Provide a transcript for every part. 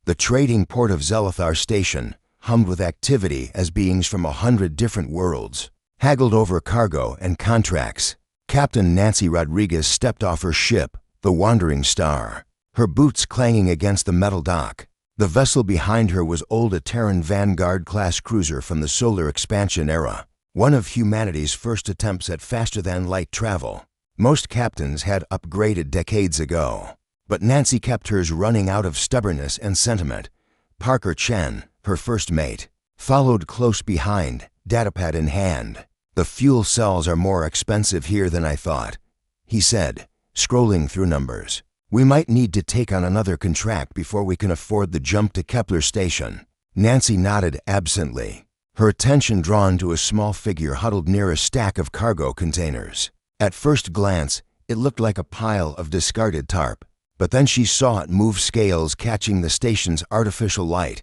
The trading port of Zelithar Station hummed with activity as beings from 100 different worlds haggled over cargo and contracts. Captain Nancy Rodriguez stepped off her ship, the Wandering Star, her boots clanging against the metal dock. The vessel behind her was old a Terran Vanguard-class cruiser from the solar expansion era, one of humanity's first attempts at faster-than-light travel. Most captains had upgraded decades ago, but Nancy kept hers running out of stubbornness and sentiment. Parker Chen, her first mate, followed close behind, datapad in hand. "The fuel cells are more expensive here than I thought," he said, scrolling through numbers. "We might need to take on another contract before we can afford the jump to Kepler Station." Nancy nodded absently, her attention drawn to a small figure huddled near a stack of cargo containers. At first glance, it looked like a pile of discarded tarp, but then she saw it move, scales catching the station's artificial light.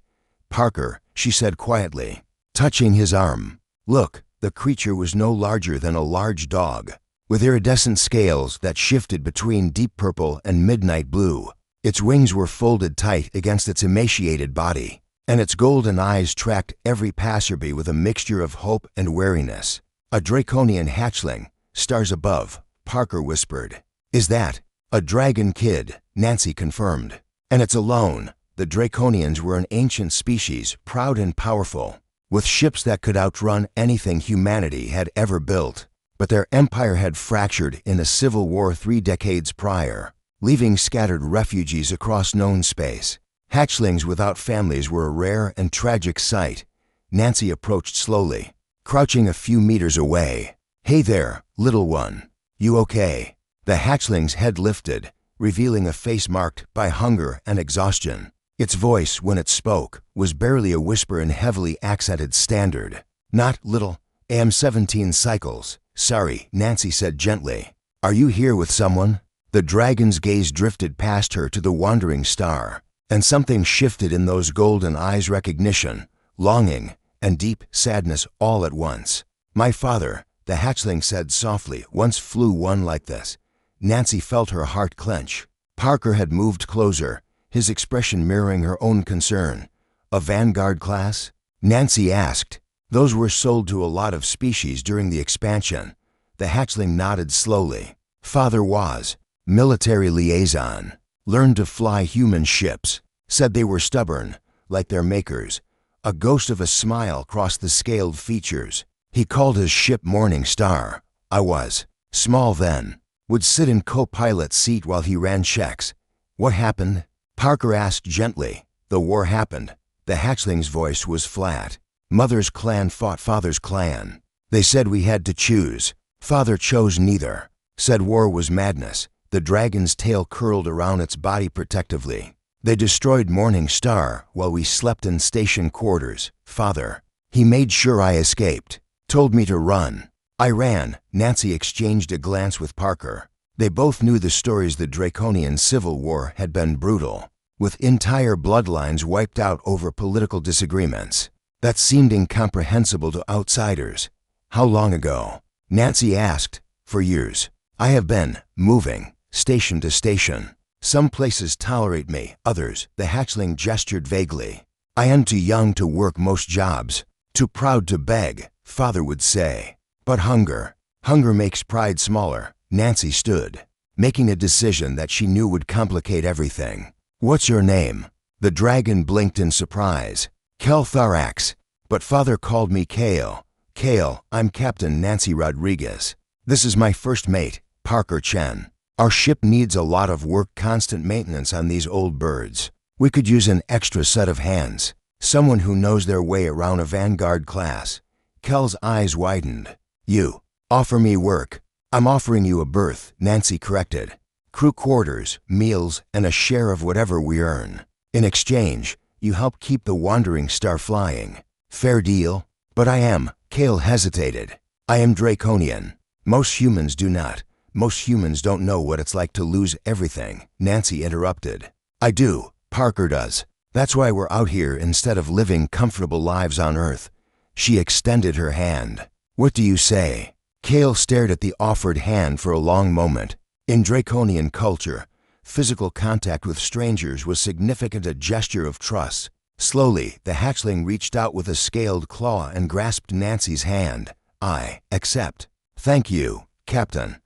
"Parker," she said quietly, touching his arm. "Look." The creature was no larger than a large dog, with iridescent scales that shifted between deep purple and midnight blue. Its wings were folded tight against its emaciated body, and its golden eyes tracked every passerby with a mixture of hope and wariness. "A Draconian hatchling, stars above," Parker whispered. "Is that?" "A dragon kid," Nancy confirmed. "And it's alone." The Draconians were an ancient species, proud and powerful, with ships that could outrun anything humanity had ever built. But their empire had fractured in a civil war 3 decades prior, leaving scattered refugees across known space. Hatchlings without families were a rare and tragic sight. Nancy approached slowly, crouching a few meters away. "Hey there, little one. You okay?" The hatchling's head lifted, revealing a face marked by hunger and exhaustion. Its voice, when it spoke, was barely a whisper in heavily accented standard. "Not little. AM 17 cycles. Sorry," Nancy said gently. "Are you here with someone?" The dragon's gaze drifted past her to the Wandering Star, and something shifted in those golden eyes: recognition, longing, and deep sadness all at once. "My father," the hatchling said softly, "once flew one like this." Nancy felt her heart clench. Parker had moved closer, his expression mirroring her own concern. "A Vanguard class?" Nancy asked. "Those were sold to a lot of species during the expansion." The hatchling nodded slowly. "Father was military liaison. Learned to fly human ships. Said they were stubborn, like their makers." A ghost of a smile crossed the scaled features. "He called his ship Morning Star. I was small then. Would sit in co-pilot seat while he ran checks." "What happened?" Parker asked gently. "The war happened." The hatchling's voice was flat. "Mother's clan fought father's clan. They said we had to choose. Father chose neither. Said war was madness." The dragon's tail curled around its body protectively. "They destroyed Morning Star while we slept in station quarters. Father, he made sure I escaped. Told me to run. I ran." Nancy exchanged a glance with Parker. They both knew the stories. The Draconian Civil War had been brutal, with entire bloodlines wiped out over political disagreements. That seemed incomprehensible to outsiders. "How long ago?" Nancy asked. "For years. I have been moving, station to station. Some places tolerate me, others," the hatchling gestured vaguely. "I am too young to work most jobs. Too proud to beg," Father would say. "But hunger makes pride smaller." Nancy stood, making a decision that she knew would complicate everything. "What's your name?" The dragon blinked in surprise. "Kel Tharax. But father called me Kale." "Kale, I'm Captain Nancy Rodriguez. This is my first mate, Parker Chen. Our ship needs a lot of work, constant maintenance on these old birds. We could use an extra set of hands, someone who knows their way around a Vanguard class." Kel's eyes widened. "You offer me work?" "I'm offering you a berth," Nancy corrected. "Crew quarters, meals, and a share of whatever we earn. In exchange, you help keep the Wandering Star flying. Fair deal?" "But I am," Kale hesitated. "I am Draconian. Most humans do not. Most humans don't know what it's like to lose everything," Nancy interrupted. "I do. Parker does. That's why we're out here instead of living comfortable lives on Earth." She extended her hand. "What do you say?" Kale stared at the offered hand for a long moment. In Draconian culture, Physical contact with strangers was significant a gesture of trust. Slowly, the hatchling reached out with a scaled claw and grasped Nancy's hand. "I accept." "Thank you, Captain."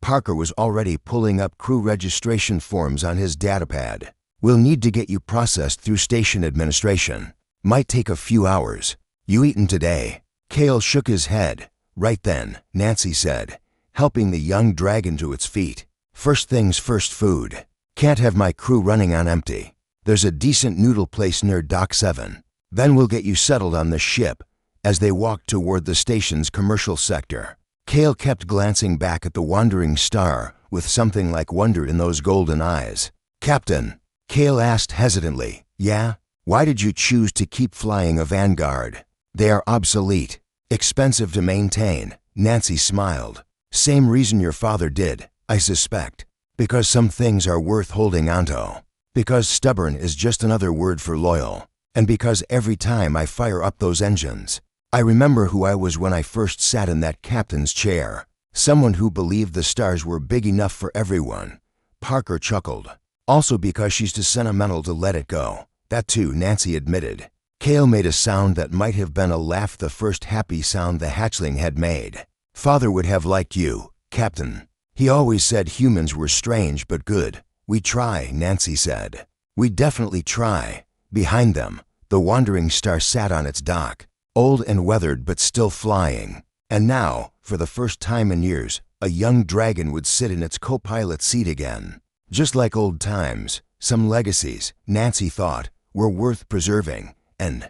Parker was already pulling up crew registration forms on his datapad. "We'll need to get you processed through station administration. Might take a few hours. You eaten today?" Cale shook his head. "Right then," Nancy said, helping the young dragon to its feet. "First things first, food. Can't have my crew running on empty. There's a decent noodle place near Dock 7. Then we'll get you settled on the ship." As they walked toward the station's commercial sector, Cale kept glancing back at the wandering star with something like wonder in those golden eyes. "Captain," Cale asked hesitantly, "Yeah? Why did you choose to keep flying a Vanguard?" "They are obsolete. Expensive to maintain." Nancy smiled. "Same reason your father did, I suspect. Because some things are worth holding onto. Because stubborn is just another word for loyal. And because every time I fire up those engines, I remember who I was when I first sat in that captain's chair. Someone who believed the stars were big enough for everyone." Parker chuckled. "Also because she's too sentimental to let it go." "That too," Nancy admitted. Cale made a sound that might have been a laugh, the first happy sound the hatchling had made. "Father would have liked you, Captain. He always said humans were strange but good." "We try," Nancy said. "We definitely try." Behind them, the wandering star sat on its dock, old and weathered but still flying. And now, for the first time in years, a young dragon would sit in its co-pilot seat again. Just like old times, some legacies, Nancy thought, were worth preserving. And